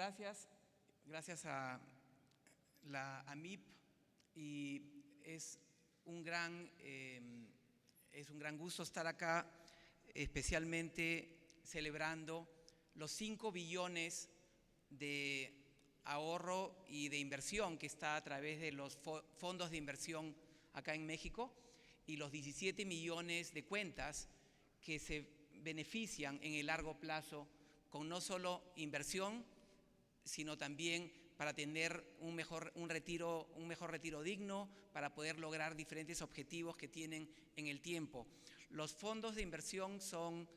gracias. Gracias a la AMIP, y es un gran gusto estar acá, especialmente celebrando los 5 billones de ahorro y de inversión que está a través de los fondos de inversión acá en México, y los 17 millones de cuentas que se benefician en el largo plazo con no solo inversión, sino también para tener un mejor retiro digno, para poder lograr diferentes objetivos que tienen en el tiempo. Los fondos de inversión son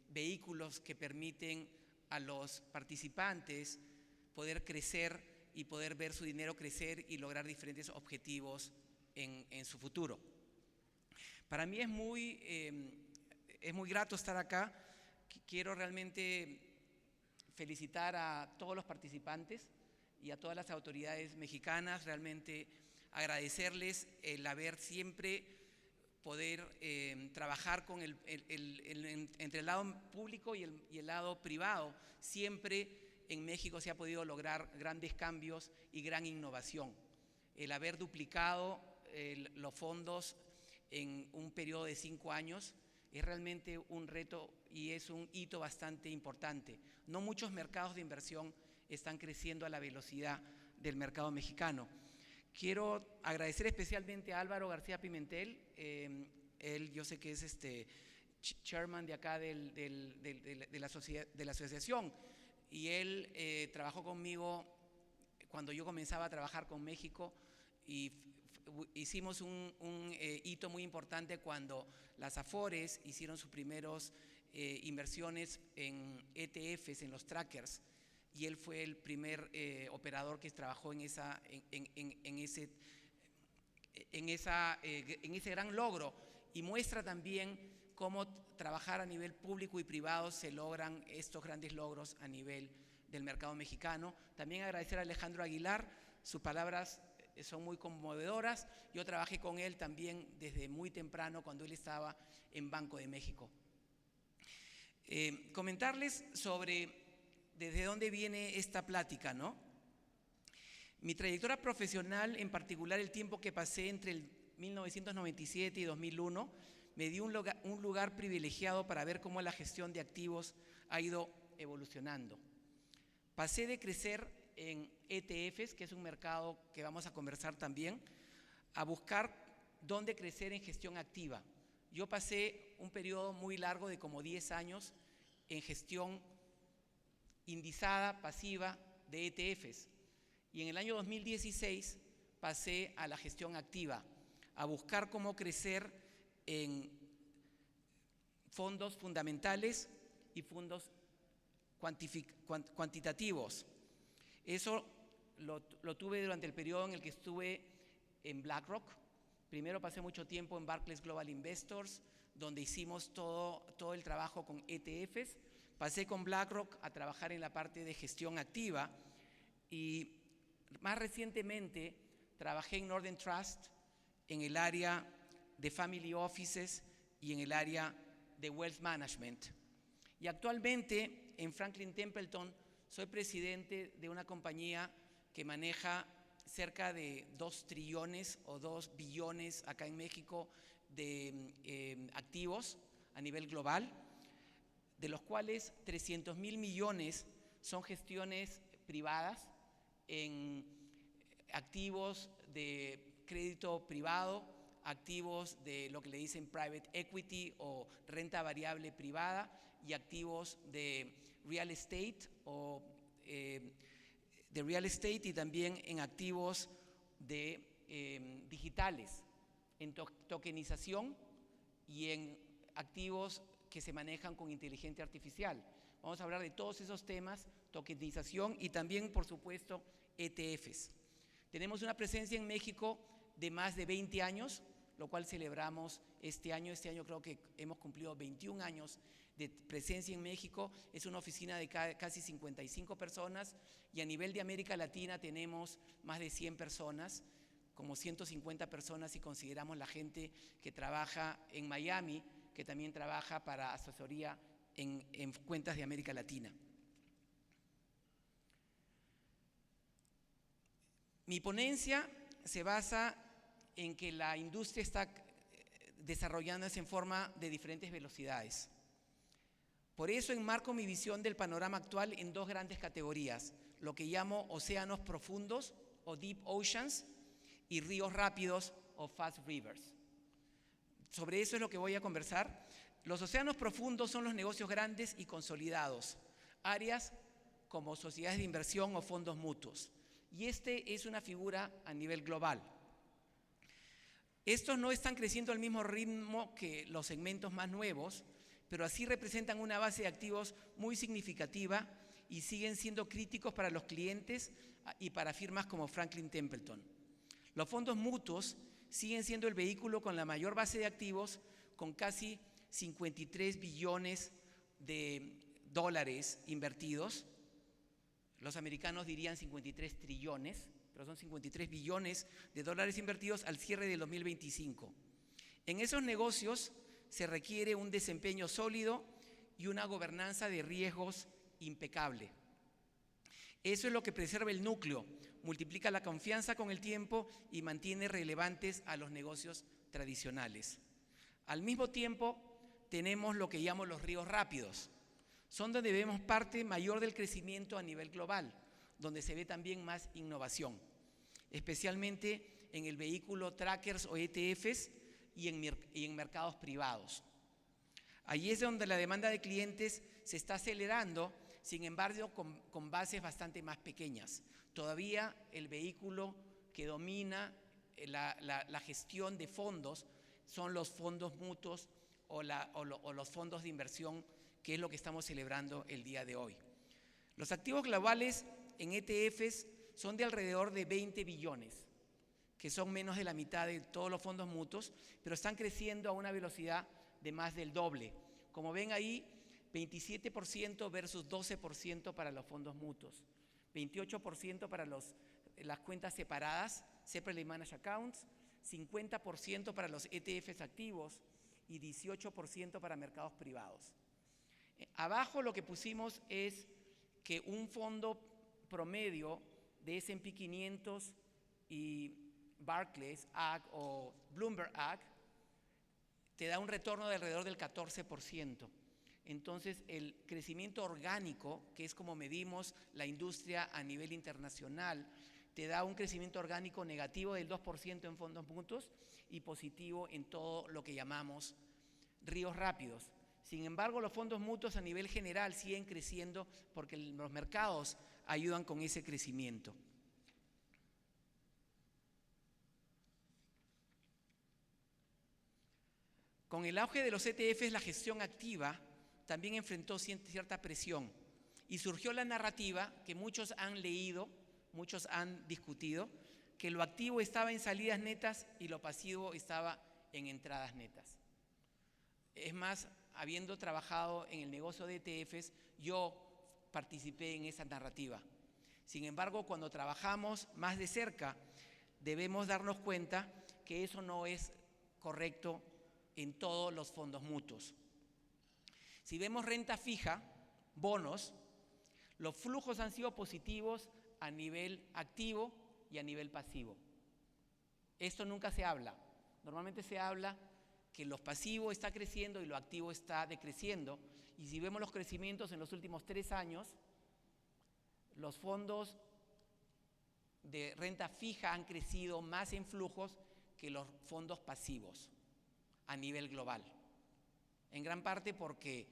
vehículos que permiten a los participantes poder crecer y poder ver su dinero crecer y lograr diferentes objetivos en su futuro. Para mí es muy grato estar acá. Quiero realmente felicitar a todos los participantes y a todas las autoridades mexicanas, realmente agradecerles el haber siempre poder trabajar con entre el lado público y el lado privado. Siempre en México se ha podido lograr grandes cambios y gran innovación. El haber duplicado los fondos en un periodo de 5 años es realmente un reto y es un hito bastante importante. No muchos mercados de inversión están creciendo a la velocidad del mercado mexicano. Quiero agradecer especialmente a Álvaro García Pimentel. Él, yo sé que es chairman de acá de la asociación, y él trabajó conmigo cuando yo comenzaba a trabajar con México, y hicimos un hito muy importante cuando las Afores hicieron sus primeros inversiones en ETFs, en los trackers, y él fue el primer operador que trabajó en ese gran logro, y muestra también cómo trabajar a nivel público y privado se logran estos grandes logros a nivel del mercado mexicano. También agradecer a Alejandro Aguilar, sus palabras son muy conmovedoras. Yo trabajé con él también desde muy temprano cuando él estaba en Banco de México. Comentarles sobre desde dónde viene esta plática, ¿no? Mi trayectoria profesional, en particular el tiempo que pasé entre el 1997 y 2001, me dio un lugar privilegiado para ver cómo la gestión de activos ha ido evolucionando. Pasé de crecer en ETFs, que es un mercado que vamos a conversar también, a buscar dónde crecer en gestión activa. Yo pasé un periodo muy largo de como 10 años en gestión indizada, pasiva de ETFs, y en el año 2016 pasé a la gestión activa, a buscar cómo crecer en fondos fundamentales y fondos cuantitativos. Eso lo tuve durante el periodo en el que estuve en BlackRock. Primero pasé mucho tiempo en Barclays Global Investors, donde hicimos todo el trabajo con ETFs. Pasé con BlackRock a trabajar en la parte de gestión activa, y más recientemente trabajé en Northern Trust en el área de Family Offices y en el área de Wealth Management. Y actualmente en Franklin Templeton soy presidente de una compañía que maneja cerca de 2 trillones o 2 billones acá en México de activos a nivel global, de los cuales 300,000 millones son gestiones privadas en activos de crédito privado, activos de lo que le dicen private equity o renta variable privada, y activos de real estate y también en activos digitales, en tokenización y en activos que se manejan con inteligencia artificial. Vamos a hablar de todos esos temas, tokenización y también, por supuesto, ETFs. Tenemos una presencia en México de más de 20 años, lo cual celebramos este año. Este año creo que hemos cumplido 21 años de presencia en México. Es una oficina de casi 55 personas, y a nivel de América Latina tenemos más de 100 personas, como 150 personas si consideramos la gente que trabaja en Miami, que también trabaja para asesoría en cuentas de América Latina. Mi ponencia se basa en que la industria está desarrollándose en forma de diferentes velocidades. Por eso enmarco mi visión del panorama actual en dos grandes categorías, lo que llamo océanos profundos o deep oceans y ríos rápidos o fast rivers. Sobre eso es lo que voy a conversar. Los océanos profundos son los negocios grandes y consolidados, áreas como sociedades de inversión o fondos mutuos. Y este es una figura a nivel global. Estos no están creciendo al mismo ritmo que los segmentos más nuevos, pero así representan una base de activos muy significativa y siguen siendo críticos para los clientes y para firmas como Franklin Templeton. Los fondos mutuos siguen siendo el vehículo con la mayor base de activos, con casi 53 billones de dólares invertidos. Los americanos dirían 53 trillones, pero son 53 billones de dólares invertidos al cierre del 2025. En esos negocios se requiere un desempeño sólido y una gobernanza de riesgos impecable. Eso es lo que preserva el núcleo, multiplica la confianza con el tiempo y mantiene relevantes a los negocios tradicionales. Al mismo tiempo, tenemos lo que llamo los ríos rápidos. Son donde vemos parte mayor del crecimiento a nivel global, donde se ve también más innovación, especialmente en el vehículo trackers o ETFs y en mercados privados. Allí es donde la demanda de clientes se está acelerando, sin embargo, con bases bastante más pequeñas. Todavía el vehículo que domina la gestión de fondos son los fondos mutuos o los fondos de inversión, que es lo que estamos celebrando el día de hoy. Los activos globales en ETFs son de alrededor de 20 billones, que son menos de la mitad de todos los fondos mutuos, pero están creciendo a una velocidad de más del doble. Como ven ahí, 27% versus 12% para los fondos mutuos, 28% para las cuentas separadas, Separately Managed Accounts, 50% para los ETFs activos y 18% para mercados privados. Abajo lo que pusimos es que un fondo promedio de S&P 500 y Barclays AG o Bloomberg AG te da un retorno de alrededor del 14%. Entonces, el crecimiento orgánico, que es como medimos la industria a nivel internacional, te da un crecimiento orgánico negativo del 2% en fondos mutuos y positivo en todo lo que llamamos ríos rápidos. Sin embargo, los fondos mutuos a nivel general siguen creciendo porque los mercados ayudan con ese crecimiento. Con el auge de los ETFs, la gestión activa también enfrentó cierta presión y surgió la narrativa que muchos han leído, muchos han discutido, que lo activo estaba en salidas netas y lo pasivo estaba en entradas netas. Es más, habiendo trabajado en el negocio de ETFs, yo participé en esa narrativa. Sin embargo, cuando trabajamos más de cerca, debemos darnos cuenta que eso no es correcto en todos los fondos mutuos. Si vemos renta fija, bonos, los flujos han sido positivos a nivel activo y a nivel pasivo. Esto nunca se habla. Normalmente se habla que lo pasivo está creciendo y lo activo está decreciendo. Y si vemos los crecimientos en los últimos 3 años, los fondos de renta fija han crecido más en flujos que los fondos pasivos a nivel global. En gran parte porque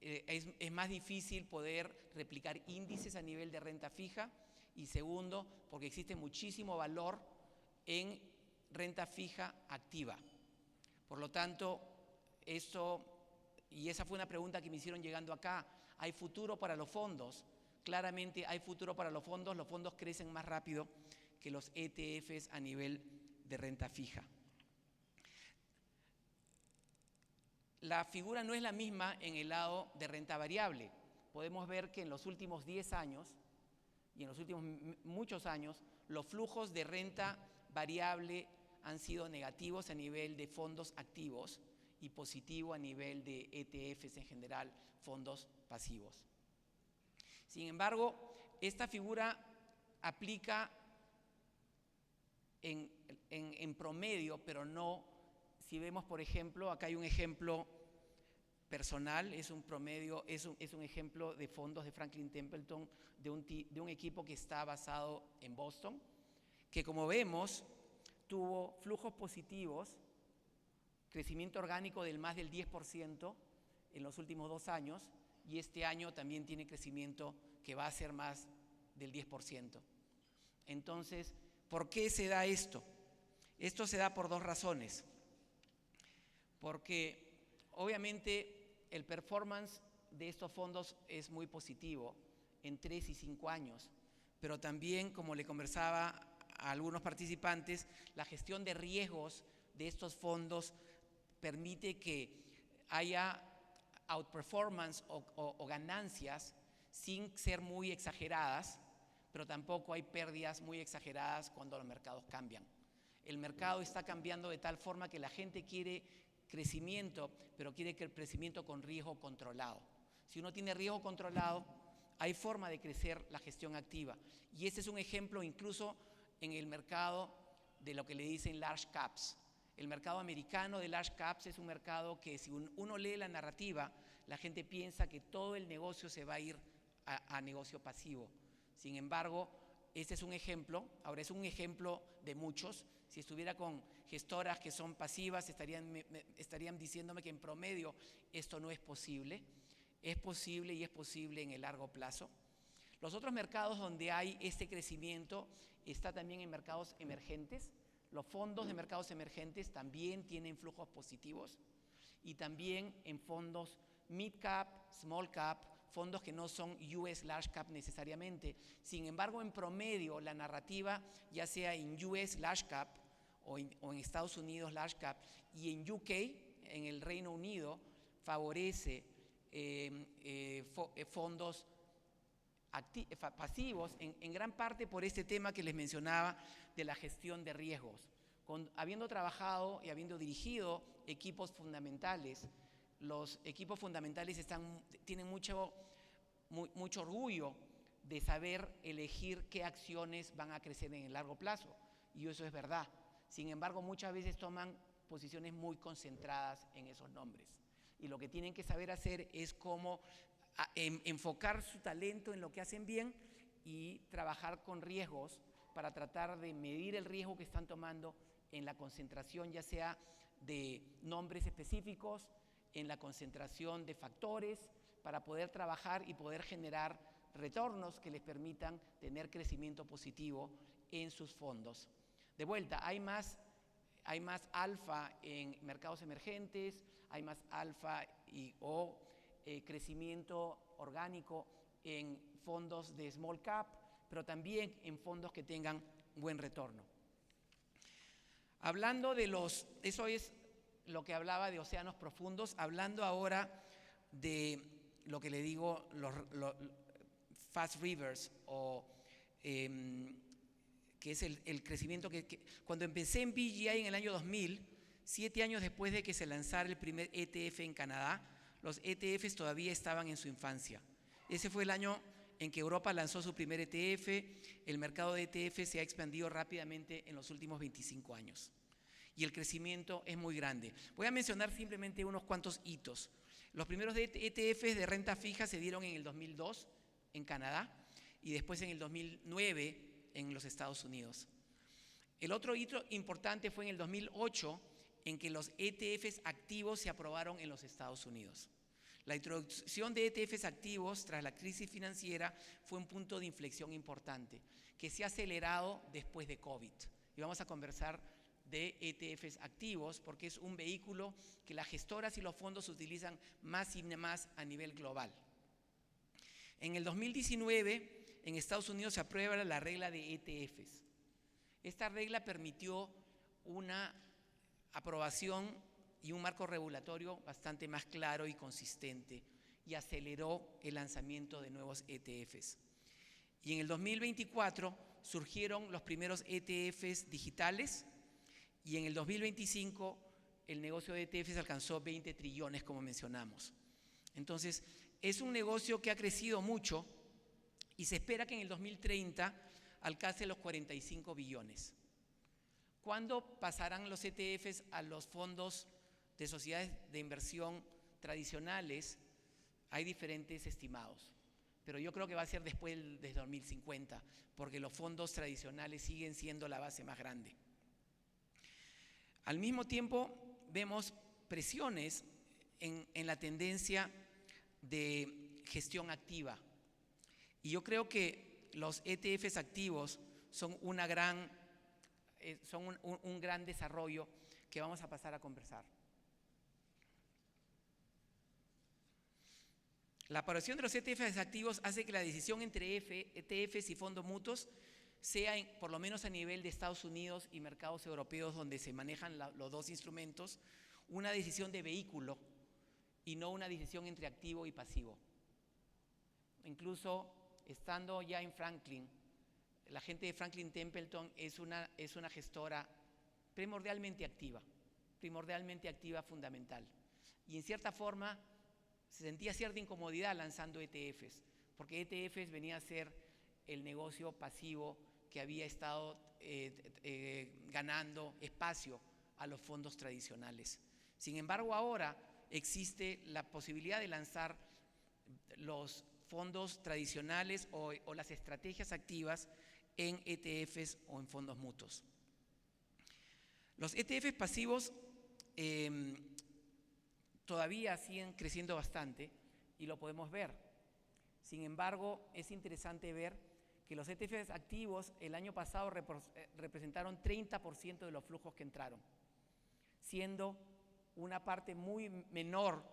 es más difícil poder replicar índices a nivel de renta fija, y segundo, porque existe muchísimo valor en renta fija activa. Por lo tanto, y esa fue una pregunta que me hicieron llegando acá, ¿hay futuro para los fondos? Claramente hay futuro para los fondos crecen más rápido que los ETFs a nivel de renta fija. La figura no es la misma en el lado de renta variable. Podemos ver que en los últimos 10 años y en los últimos muchos años, los flujos de renta variable han sido negativos a nivel de fondos activos y positivo a nivel de ETFs en general, fondos pasivos. Sin embargo, esta figura aplica en promedio, pero no, si vemos por ejemplo, acá hay un ejemplo personal, es un promedio, es un ejemplo de fondos de Franklin Templeton, de un equipo que está basado en Boston, que como vemos tuvo flujos positivos, crecimiento orgánico del más del 10% en los últimos 2 años, y este año también tiene crecimiento que va a ser más del 10%. Entonces, ¿por qué se da esto? Esto se da por 2 razones. Porque obviamente el performance de estos fondos es muy positivo en 3 y 5 años, pero también, como le conversaba a algunos participantes, la gestión de riesgos de estos fondos permite que haya outperformance o ganancias sin ser muy exageradas, pero tampoco hay pérdidas muy exageradas cuando los mercados cambian. El mercado está cambiando de tal forma que la gente quiere crecimiento, pero quiere que el crecimiento con riesgo controlado. Si uno tiene riesgo controlado, hay forma de crecer la gestión activa. Y este es un ejemplo incluso en el mercado de lo que le dicen large caps. El mercado americano de large caps es un mercado que, si uno lee la narrativa, la gente piensa que todo el negocio se va a ir a negocio pasivo. Sin embargo, este es un ejemplo, ahora es un ejemplo de muchos. Si estuviera con gestoras que son pasivas, estarían diciéndome que en promedio esto no es posible. Es posible, y es posible en el largo plazo. Los otros mercados donde hay este crecimiento está también en mercados emergentes. Los fondos de mercados emergentes también tienen flujos positivos, y también en fondos mid cap, small cap, fondos que no son US large cap necesariamente. Sin embargo, en promedio, la narrativa, ya sea en US large cap o en Estados Unidos large cap, y en UK, en el Reino Unido, favorece fondos pasivos, en gran parte por este tema que les mencionaba de la gestión de riesgos. Habiendo trabajado y habiendo dirigido equipos fundamentales, los equipos fundamentales tienen mucho orgullo de saber elegir qué acciones van a crecer en el largo plazo, y eso es verdad. Sin embargo, muchas veces toman posiciones muy concentradas en esos nombres, y lo que tienen que saber hacer es cómo enfocar su talento en lo que hacen bien y trabajar con riesgos para tratar de medir el riesgo que están tomando en la concentración, ya sea de nombres específicos, en la concentración de factores, para poder trabajar y poder generar retornos que les permitan tener crecimiento positivo en sus fondos. De vuelta, hay más alfa en mercados emergentes, hay más alfa o crecimiento orgánico en fondos de small cap, pero también en fondos que tengan buen retorno. Hablando de eso es lo que hablaba de océanos profundos. Hablando ahora de lo que le digo, los fast rivers, o que es el crecimiento que cuando empecé en BGI en el año 2000, 7 años después de que se lanzara el primer ETF en Canadá, los ETFs todavía estaban en su infancia. Ese fue el año en que Europa lanzó su primer ETF. El mercado de ETF se ha expandido rápidamente en los últimos 25 años. Y el crecimiento es muy grande. Voy a mencionar simplemente unos cuantos hitos. Los primeros ETFs de renta fija se dieron en el 2002 en Canadá, y después en el 2009 en los Estados Unidos. El otro hito importante fue en el 2008, en que los ETFs activos se aprobaron en los Estados Unidos. La introducción de ETFs activos tras la crisis financiera fue un punto de inflexión importante, que se ha acelerado después de COVID. Y vamos a conversar de ETFs activos porque es un vehículo que las gestoras y los fondos utilizan más y más a nivel global. En el 2019, en Estados Unidos se aprueba la regla de ETFs. Esta regla permitió una aprobación y un marco regulatorio bastante más claro y consistente, y aceleró el lanzamiento de nuevos ETFs. Y en el 2024 surgieron los primeros ETFs digitales, y en el 2025 el negocio de ETFs alcanzó 20 trillones, como mencionamos. Entonces, es un negocio que ha crecido mucho, y se espera que en el 2030 alcance los 45 billones. ¿Cuándo pasarán los ETFs a los fondos de sociedades de inversión tradicionales? Hay diferentes estimados, pero yo creo que va a ser después de 2050, porque los fondos tradicionales siguen siendo la base más grande. Al mismo tiempo, vemos presiones en la tendencia de gestión activa. Y yo creo que los ETFs activos son un gran desarrollo que vamos a pasar a conversar. La aparición de los ETFs activos hace que la decisión entre ETFs y fondos mutuos sea, por lo menos a nivel de Estados Unidos y mercados europeos donde se manejan los dos instrumentos, una decisión de vehículo y no una decisión entre activo y pasivo. Incluso estando ya en Franklin, la gente de Franklin Templeton es una gestora primordialmente activa fundamental. Y en cierta forma se sentía cierta incomodidad lanzando ETFs, porque ETFs venía a ser el negocio pasivo que había estado ganando espacio a los fondos tradicionales. Sin embargo, ahora existe la posibilidad de lanzar los fondos tradicionales o las estrategias activas en ETFs o en fondos mutuos. Los ETFs pasivos todavía siguen creciendo bastante y lo podemos ver. Sin embargo, es interesante ver que los ETFs activos el año pasado representaron 30% de los flujos que entraron, siendo una parte muy menor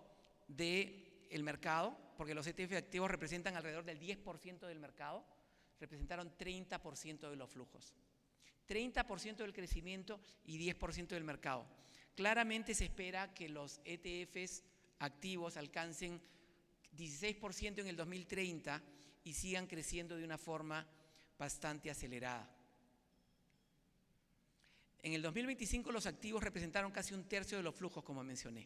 del mercado, porque los ETFs activos representan alrededor del 10% del mercado, representaron 30% de los flujos. 30% del crecimiento y 10% del mercado. Claramente se espera que los ETFs activos alcancen 16% en el 2030 y sigan creciendo de una forma bastante acelerada. En el 2025 los activos representaron casi un tercio de los flujos, como mencioné.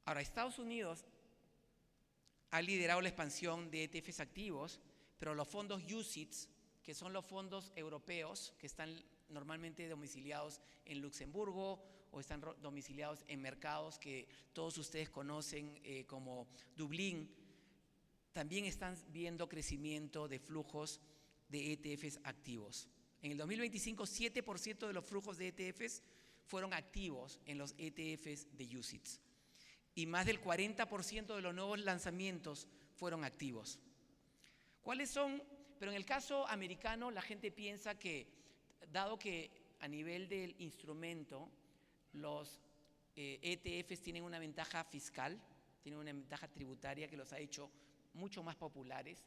Ahora, Estados Unidos ha liderado la expansión de ETFs activos, pero los fondos UCITS, que son los fondos europeos que están normalmente domiciliados en Luxemburgo o están domiciliados en mercados que todos ustedes conocen como Dublín, también están viendo crecimiento de flujos de ETFs activos. En el 2025, 7% de los flujos de ETFs fueron activos en los ETFs de UCITS y más del 40% de los nuevos lanzamientos fueron activos. ¿Cuáles son? Pero en el caso americano, la gente piensa que, dado que a nivel del instrumento, los ETFs tienen una ventaja fiscal, tienen una ventaja tributaria que los ha hecho mucho más populares.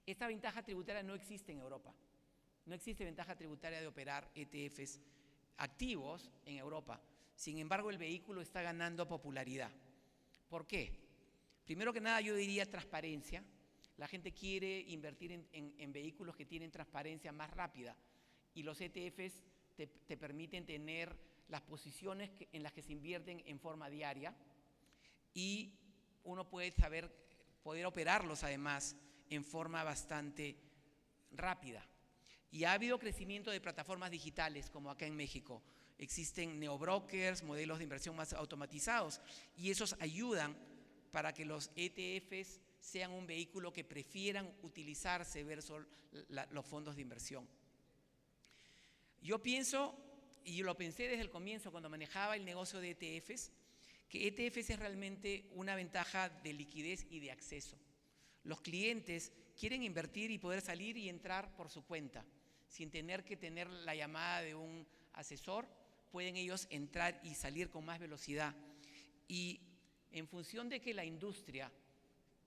Esta ventaja tributaria no existe en Europa. No existe ventaja tributaria de operar ETFs activos en Europa. Sin embargo, el vehículo está ganando popularidad. ¿Por qué? Primero que nada, yo diría transparencia. La gente quiere invertir en vehículos que tienen transparencia más rápida y los ETFs te permiten tener las posiciones en las que se invierten en forma diaria y uno puede poder operarlos además en forma bastante rápida. Y ha habido crecimiento de plataformas digitales como acá en México. Existen neobrokers, modelos de inversión más automatizados y esos ayudan para que los ETFs sean un vehículo que prefieran utilizarse versus los fondos de inversión. Yo pienso, y lo pensé desde el comienzo cuando manejaba el negocio de ETFs, que ETFs es realmente una ventaja de liquidez y de acceso. Los clientes quieren invertir y poder salir y entrar por su cuenta, sin tener que tener la llamada de un asesor, pueden ellos entrar y salir con más velocidad. Y en función de que la industria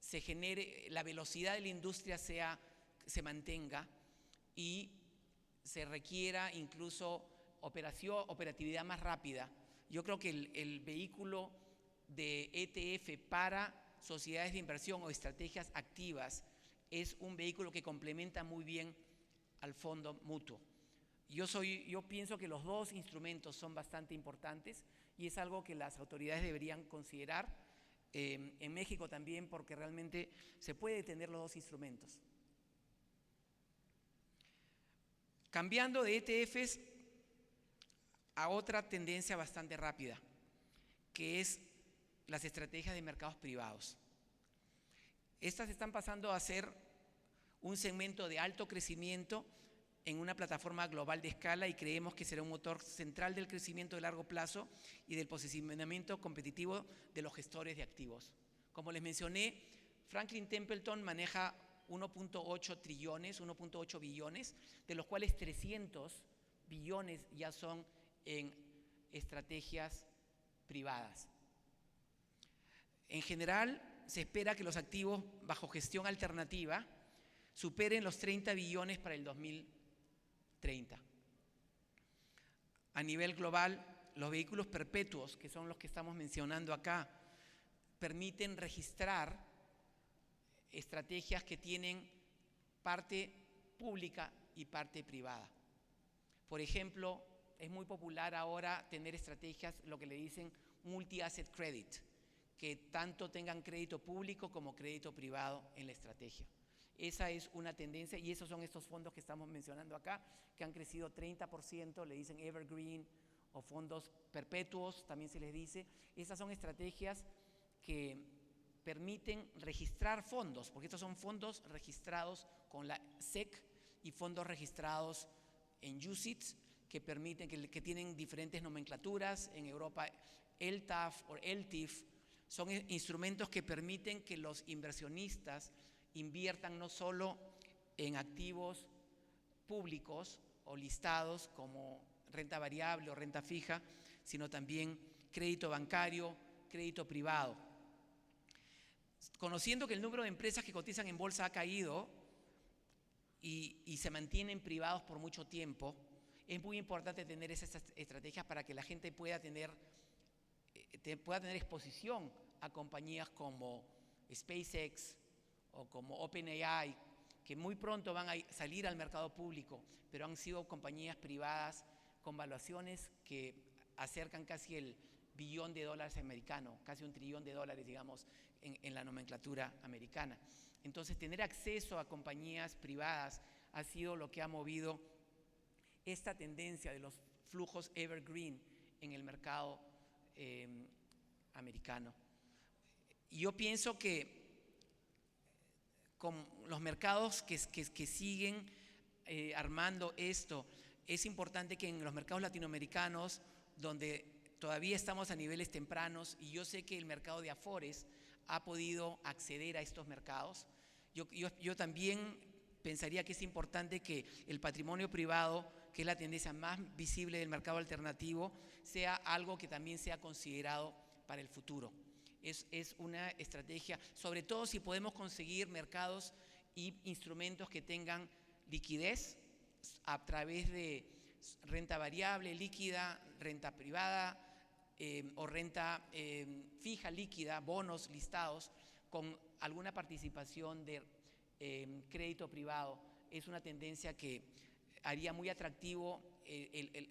se genere, la velocidad de la industria se mantenga y se requiera incluso operatividad más rápida, yo creo que el vehículo de ETF para sociedades de inversión o estrategias activas es un vehículo que complementa muy bien al fondo mutuo. Yo pienso que los dos instrumentos son bastante importantes y es algo que las autoridades deberían considerar en México también, porque realmente se puede tener los dos instrumentos. Cambiando de ETFs a otra tendencia bastante rápida, que es las estrategias de mercados privados. Estas están pasando a ser un segmento de alto crecimiento en una plataforma global de escala y creemos que será un motor central del crecimiento de largo plazo y del posicionamiento competitivo de los gestores de activos. Como les mencioné, Franklin Templeton maneja 1.8 trillones, 1.8 billones, de los cuales 300 billones ya son en estrategias privadas. En general, se espera que los activos bajo gestión alternativa superen los 30 billones para el 2030. A nivel global, los vehículos perpetuos, que son los que estamos mencionando acá, permiten registrar estrategias que tienen parte pública y parte privada. Por ejemplo, es muy popular ahora tener estrategias, lo que le dicen multi-asset credit, que tanto tengan crédito público como crédito privado en la estrategia. Esa es una tendencia y esos son estos fondos que estamos mencionando acá, que han crecido 30%, le dicen evergreen o fondos perpetuos, también se les dice. Esas son estrategias que permiten registrar fondos, porque estos son fondos registrados con la SEC y fondos registrados en UCITS, que permiten, que tienen diferentes nomenclaturas. En Europa, LTAF o LTIF, son instrumentos que permiten que los inversionistas inviertan no solo en activos públicos o listados como renta variable o renta fija, sino también crédito bancario, crédito privado. Conociendo que el número de empresas que cotizan en bolsa ha caído y se mantienen privados por mucho tiempo, es muy importante tener esas estrategias para que la gente pueda tener exposición a compañías como SpaceX o como OpenAI, que muy pronto van a salir al mercado público, pero han sido compañías privadas con valuaciones que acercan casi el billón de dólares americano, casi $1 trillón, digamos, en la nomenclatura americana. Entonces, tener acceso a compañías privadas ha sido lo que ha movido esta tendencia de los flujos evergreen en el mercado americano. Y yo pienso que con los mercados que siguen armando esto, es importante que en los mercados latinoamericanos, donde todavía estamos a niveles tempranos, y yo sé que el mercado de Afores ha podido acceder a estos mercados, yo también pensaría que es importante que el patrimonio privado, que es la tendencia más visible del mercado alternativo, sea algo que también sea considerado para el futuro. Es una estrategia, sobre todo si podemos conseguir mercados y instrumentos que tengan liquidez a través de renta variable líquida, renta privada o renta fija líquida, bonos listados con alguna participación de crédito privado. Es una tendencia que haría muy atractivo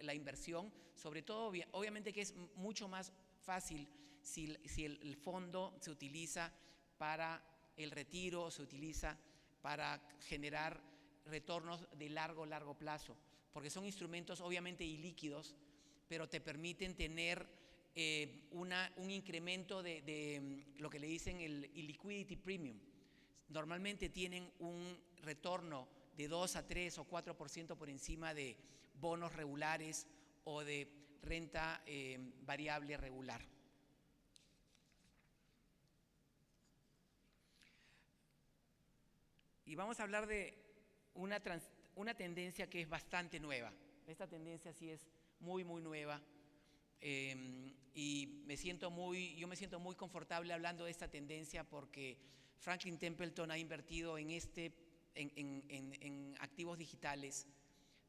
la inversión, sobre todo, obviamente que es mucho más fácil si el fondo se utiliza para el retiro, se utiliza para generar retornos de largo plazo, porque son instrumentos obviamente ilíquidos, pero te permiten tener un incremento de lo que le dicen el illiquidity premium. Normalmente tienen un retorno de 2 a 3 o 4% por encima de bonos regulares o de renta variable regular. Y vamos a hablar de una tendencia que es bastante nueva. Esta tendencia sí es muy nueva y yo me siento muy confortable hablando de esta tendencia porque Franklin Templeton ha invertido en activos digitales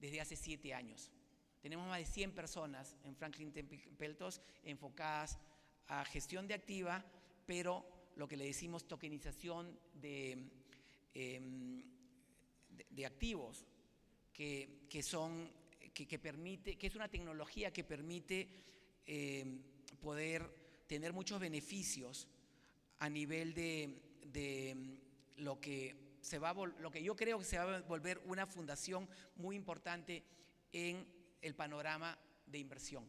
desde hace 7 años. Tenemos más de 100 personas en Franklin Templeton enfocadas a gestión de activa, pero lo que le decimos tokenización de activos, que es una tecnología que permite poder tener muchos beneficios a nivel de lo que lo que yo creo que se va a volver una fundación muy importante en el panorama de inversión.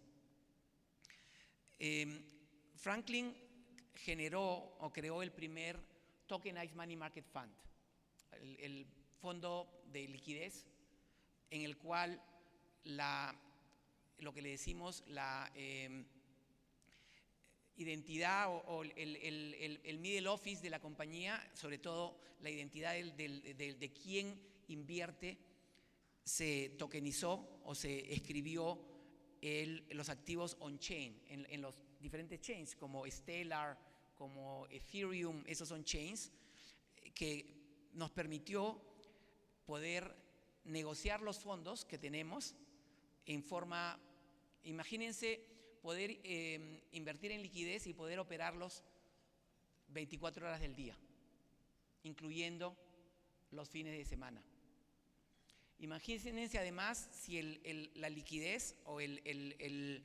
Franklin generó o creó el primer Tokenized Money Market Fund, el fondo de liquidez, en el cual lo que le decimos la identidad o el middle office de la compañía, sobre todo la identidad de quien invierte, se tokenizó o se escribió los activos on-chain, en los diferentes chains, como Stellar, como Ethereum. Esos son chains que nos permitió poder negociar los fondos que tenemos en forma, imagínense, poder invertir en liquidez y poder operarlos 24 horas del día, incluyendo los fines de semana. Imagínense además si la liquidez o el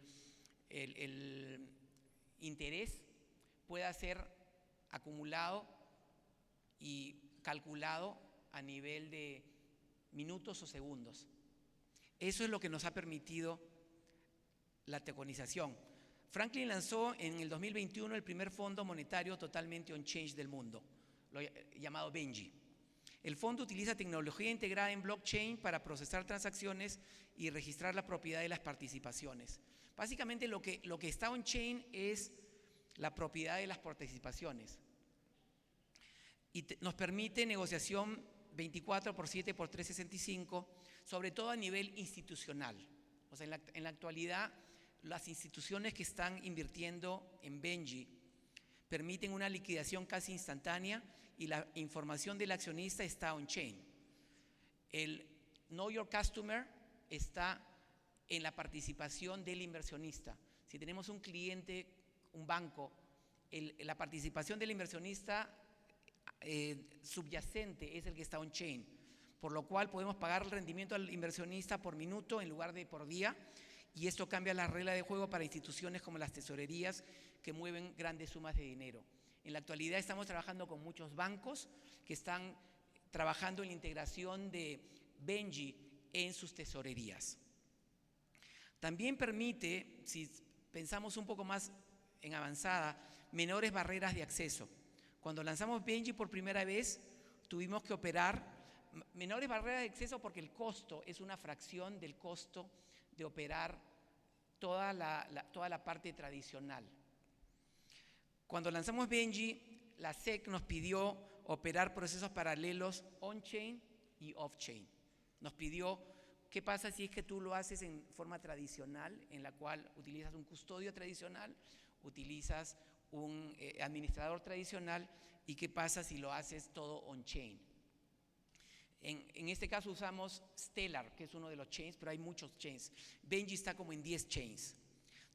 interés pueda ser acumulado y calculado a nivel de minutos o segundos. Eso es lo que nos ha permitido la tokenización. Franklin lanzó en el 2021 el primer fondo monetario totalmente on-chain del mundo, llamado Benji. El fondo utiliza tecnología integrada en blockchain para procesar transacciones y registrar la propiedad de las participaciones. Básicamente lo que está on-chain es la propiedad de las participaciones. Y nos permite negociación 24/7/365, sobre todo a nivel institucional. O sea, en la actualidad, las instituciones que están invirtiendo en Benji permiten una liquidación casi instantánea y la información del accionista está on-chain. El Know Your Customer está en la participación del inversionista. Si tenemos un cliente, un banco, la participación del inversionista subyacente es el que está on-chain, por lo cual podemos pagar el rendimiento al inversionista por minuto en lugar de por día, y esto cambia la regla de juego para instituciones como las tesorerías que mueven grandes sumas de dinero. En la actualidad estamos trabajando con muchos bancos que están trabajando en la integración de Benji en sus tesorerías. También permite, si pensamos un poco más en avanzada, menores barreras de acceso. Cuando lanzamos Benji por primera vez, tuvimos que operar menores barreras de acceso porque el costo es una fracción del costo de operar toda la parte tradicional. Cuando lanzamos Benji, la SEC nos pidió operar procesos paralelos on-chain y off-chain. Nos pidió, ¿qué pasa si es que tú lo haces en forma tradicional, en la cual utilizas un custodio tradicional, utilizas un administrador tradicional, y qué pasa si lo haces todo on-chain? En este caso usamos Stellar, que es uno de los chains, pero hay muchos chains. Benji está como en 10 chains.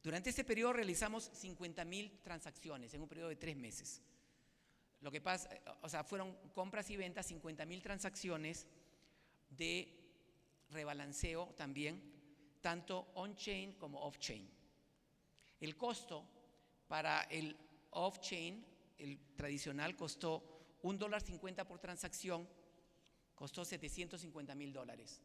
Durante este periodo realizamos 50.000 transacciones en un periodo de 3 meses. Lo que pasa, o sea, fueron compras y ventas, 50.000 transacciones de rebalanceo también, tanto on-chain como off-chain. El costo para el off-chain, el tradicional, costó $1.50 por transacción, costó $750.000.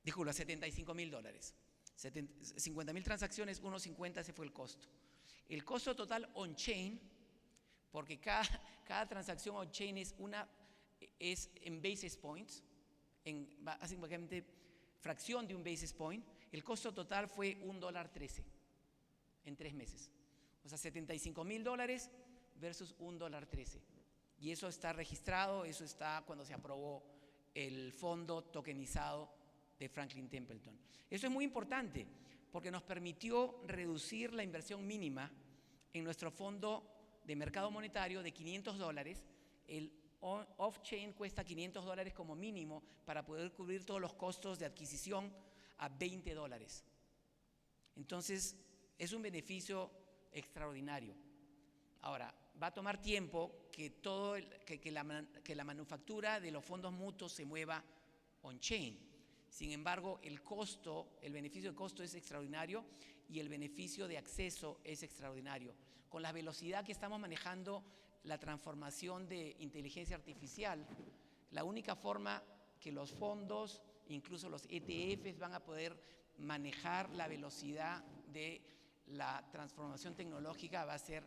Disculpa, $75.000. 50.000 transacciones, 1.50, ese fue el costo. El costo total on-chain, porque cada transacción on-chain es en basis points, básicamente fracción de un basis point. El costo total fue $1.13 en 3 meses. O sea, $75.000 versus $1.13. Y eso está registrado, eso está cuando se aprobó el fondo tokenizado de Franklin Templeton. Eso es muy importante porque nos permitió reducir la inversión mínima en nuestro fondo de mercado monetario de $500. El off-chain cuesta $500 como mínimo para poder cubrir todos los costos de adquisición a $20. Entonces, es un beneficio extraordinario. Ahora, va a tomar tiempo que la manufactura de los fondos mutuos se mueva on-chain. Sin embargo, el beneficio de costo es extraordinario y el beneficio de acceso es extraordinario. Con la velocidad que estamos manejando la transformación de inteligencia artificial, la única forma que los fondos, incluso los ETFs, van a poder manejar la velocidad de la transformación tecnológica va a ser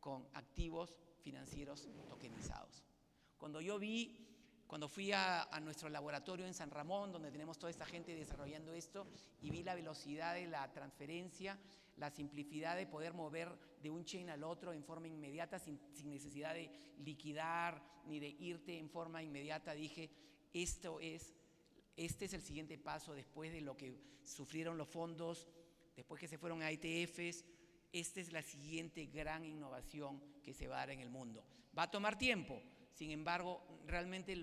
con activos financieros tokenizados. Cuando fui a nuestro laboratorio en San Ramón, donde tenemos toda esta gente desarrollando esto, y vi la velocidad de la transferencia, la simplicidad de poder mover de un chain al otro en forma inmediata, sin necesidad de liquidar ni de irte en forma inmediata, dije, este es el siguiente paso después de lo que sufrieron los fondos, después que se fueron a ETFs. Esta es la siguiente gran innovación que se va a dar en el mundo. Va a tomar tiempo, sin embargo, realmente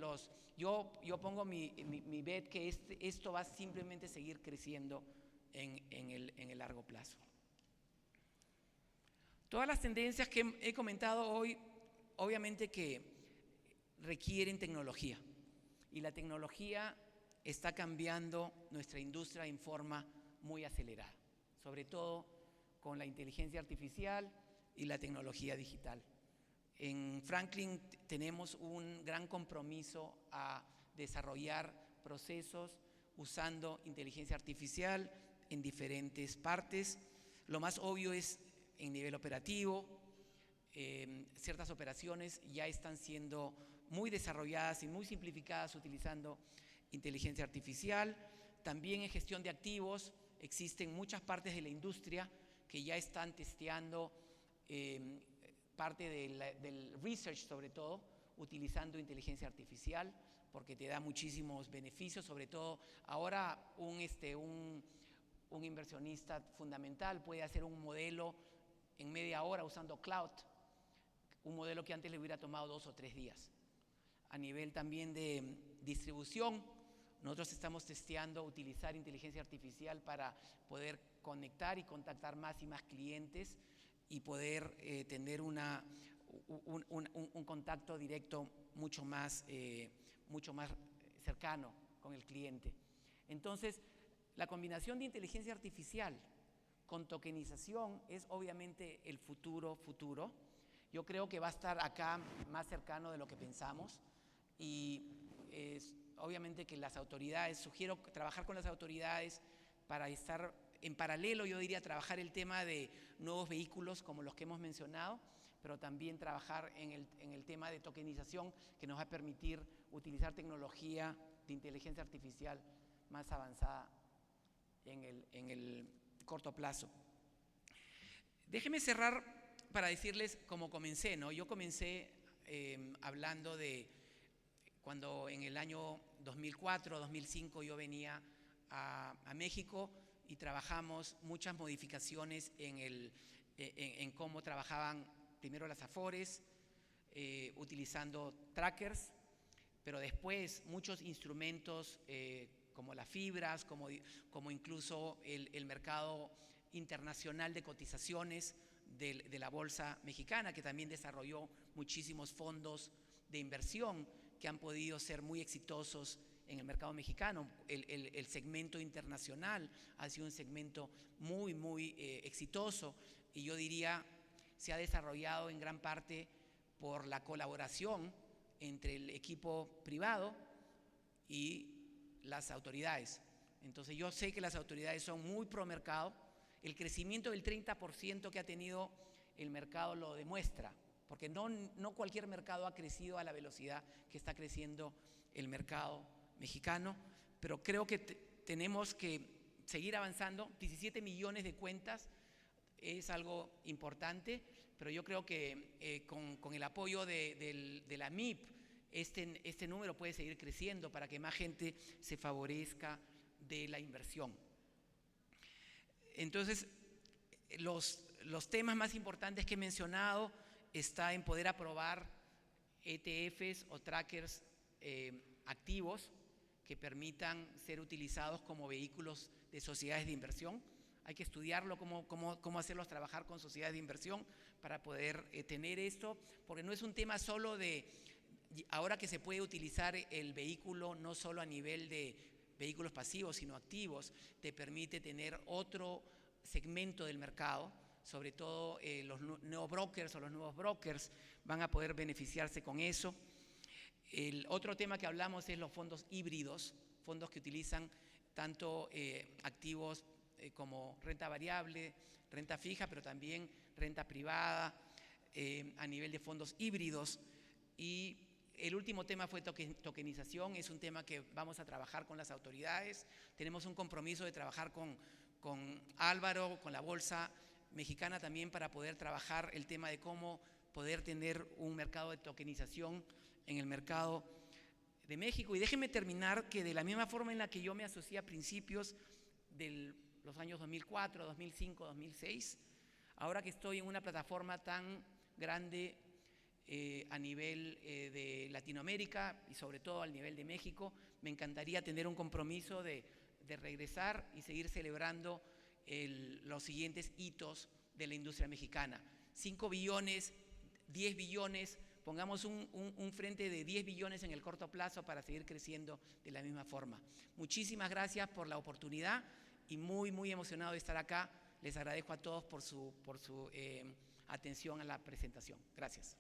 yo pongo mi bet que esto va a simplemente seguir creciendo en el largo plazo. Todas las tendencias que he comentado hoy, obviamente que requieren tecnología, y la tecnología está cambiando nuestra industria en forma muy acelerada, sobre todo con la inteligencia artificial y la tecnología digital. En Franklin tenemos un gran compromiso a desarrollar procesos usando inteligencia artificial en diferentes partes. Lo más obvio es en nivel operativo. Ciertas operaciones ya están siendo muy desarrolladas y muy simplificadas utilizando inteligencia artificial. También en gestión de activos existen muchas partes de la industria que ya están testeando parte del research, sobre todo, utilizando inteligencia artificial, porque te da muchísimos beneficios. Sobre todo ahora un inversionista fundamental puede hacer un modelo en media hora usando cloud, un modelo que antes le hubiera tomado 2 o 3 días. A nivel también de distribución, nosotros estamos testeando utilizar inteligencia artificial para poder conectar y contactar más y más clientes y poder tener un contacto directo mucho más cercano con el cliente. Entonces, la combinación de inteligencia artificial con tokenización es obviamente el futuro. Yo creo que va a estar acá más cercano de lo que pensamos, y obviamente que las autoridades, sugiero trabajar con las autoridades para estar en paralelo, yo diría, trabajar el tema de nuevos vehículos como los que hemos mencionado, pero también trabajar en el tema de tokenización, que nos va a permitir utilizar tecnología de inteligencia artificial más avanzada en el corto plazo. Déjenme cerrar para decirles cómo comencé, ¿no? Yo comencé hablando de cuando en el año 2004, 2005 yo venía a México y trabajamos muchas modificaciones en cómo trabajaban primero las Afores, utilizando trackers, pero después muchos instrumentos como las fibras, como incluso el mercado internacional de cotizaciones de la Bolsa Mexicana, que también desarrolló muchísimos fondos de inversión que han podido ser muy exitosos en el mercado mexicano. El segmento internacional ha sido un segmento muy exitoso, y yo diría se ha desarrollado en gran parte por la colaboración entre el equipo privado y las autoridades. Entonces yo sé que las autoridades son muy pro mercado. El crecimiento del 30% que ha tenido el mercado lo demuestra, porque no cualquier mercado ha crecido a la velocidad que está creciendo el mercado mexicano, pero creo que tenemos que seguir avanzando. 17 millones de cuentas es algo importante, pero yo creo que con el apoyo de la MIP este número puede seguir creciendo para que más gente se favorezca de la inversión. Entonces, los temas más importantes que he mencionado está en poder aprobar ETFs o trackers activos que permitan ser utilizados como vehículos de sociedades de inversión. Hay que estudiarlo, cómo hacerlos trabajar con sociedades de inversión para poder tener esto, porque no es un tema solo de, ahora que se puede utilizar el vehículo no solo a nivel de vehículos pasivos, sino activos, te permite tener otro segmento del mercado sobre todo los neobrokers o los nuevos brokers van a poder beneficiarse con eso. El otro tema que hablamos es los fondos híbridos, fondos que utilizan tanto activos como renta variable, renta fija, pero también renta privada, a nivel de fondos híbridos. Y el último tema fue tokenización. Es un tema que vamos a trabajar con las autoridades. Tenemos un compromiso de trabajar con Álvaro, con la Bolsa Mexicana también, para poder trabajar el tema de cómo poder tener un mercado de tokenización en el mercado de México. Y déjenme terminar que de la misma forma en la que yo me asocié a principios de los años 2004, 2005, 2006, ahora que estoy en una plataforma tan grande a nivel de Latinoamérica y sobre todo al nivel de México, me encantaría tener un compromiso de regresar y seguir celebrando los siguientes hitos de la industria mexicana. 5 billones, 10 billones, pongamos un frente de 10 billones en el corto plazo para seguir creciendo de la misma forma. Muchísimas gracias por la oportunidad y muy emocionado de estar acá. Les agradezco a todos por su atención a la presentación. Gracias.